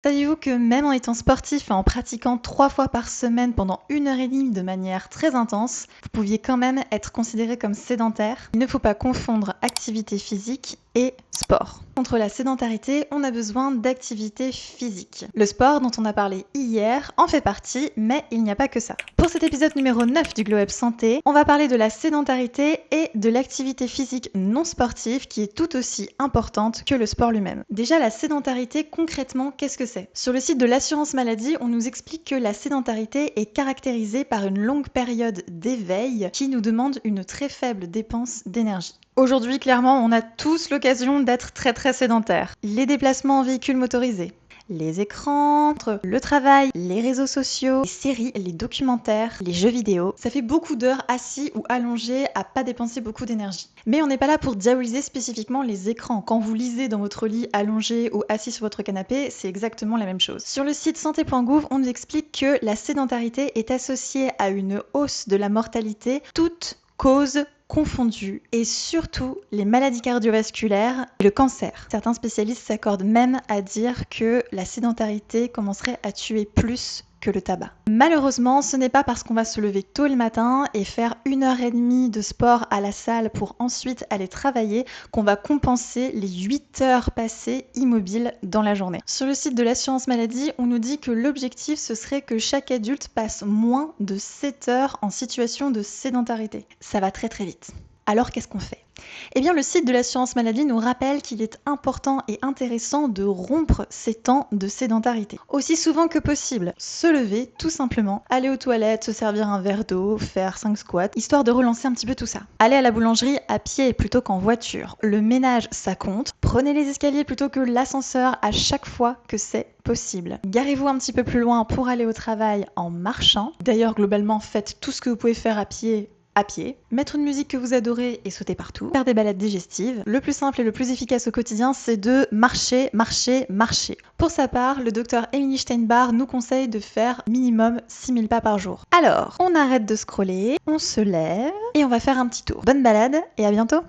Saviez-vous que même en étant sportif et en pratiquant 3 fois par semaine pendant 1 heure et demie de manière très intense, vous pouviez quand même être considéré comme sédentaire? Il ne faut pas confondre activité physique et sport. Contre la sédentarité, on a besoin d'activité physique. Le sport dont on a parlé hier en fait partie, mais il n'y a pas que ça. Pour cet épisode numéro 9 du Glow Up Santé, on va parler de la sédentarité et de l'activité physique non sportive qui est tout aussi importante que le sport lui-même. Déjà, la sédentarité, concrètement, qu'est-ce que c'est? Sur le site de l'assurance maladie, on nous explique que la sédentarité est caractérisée par une longue période d'éveil qui nous demande une très faible dépense d'énergie. Aujourd'hui, clairement, on a tous l'occasion d'être très sédentaires. Les déplacements en véhicule motorisé, les écrans, le travail, les réseaux sociaux, les séries, les documentaires, les jeux vidéo. Ça fait beaucoup d'heures assis ou allongés à pas dépenser beaucoup d'énergie. Mais on n'est pas là pour diaboliser spécifiquement les écrans. Quand vous lisez dans votre lit allongé ou assis sur votre canapé, c'est exactement la même chose. Sur le site santé.gouv, on nous explique que la sédentarité est associée à une hausse de la mortalité, toutes causes confondues, et surtout les maladies cardiovasculaires et le cancer. Certains spécialistes s'accordent même à dire que la sédentarité commencerait à tuer plus que le tabac. Malheureusement, ce n'est pas parce qu'on va se lever tôt le matin et faire 1 heure et demie de sport à la salle pour ensuite aller travailler qu'on va compenser les 8 heures passées immobiles dans la journée. Sur le site de l'assurance maladie, on nous dit que l'objectif ce serait que chaque adulte passe moins de 7 heures en situation de sédentarité. Ça va très vite. Alors qu'est-ce qu'on fait? Eh bien, le site de l'assurance maladie nous rappelle qu'il est important et intéressant de rompre ces temps de sédentarité. Aussi souvent que possible, se lever tout simplement, aller aux toilettes, se servir un verre d'eau, faire 5 squats, histoire de relancer un petit peu tout ça. Aller à la boulangerie à pied plutôt qu'en voiture. Le ménage, ça compte. Prenez les escaliers plutôt que l'ascenseur à chaque fois que c'est possible. Garez-vous un petit peu plus loin pour aller au travail en marchant. D'ailleurs, globalement, faites tout ce que vous pouvez faire à pied, mettre une musique que vous adorez et sauter partout, faire des balades digestives. Le plus simple et le plus efficace au quotidien, c'est de marcher. Pour sa part, le docteur Emily Steinbach nous conseille de faire minimum 6000 pas par jour. Alors, on arrête de scroller, on se lève et on va faire un petit tour. Bonne balade et à bientôt!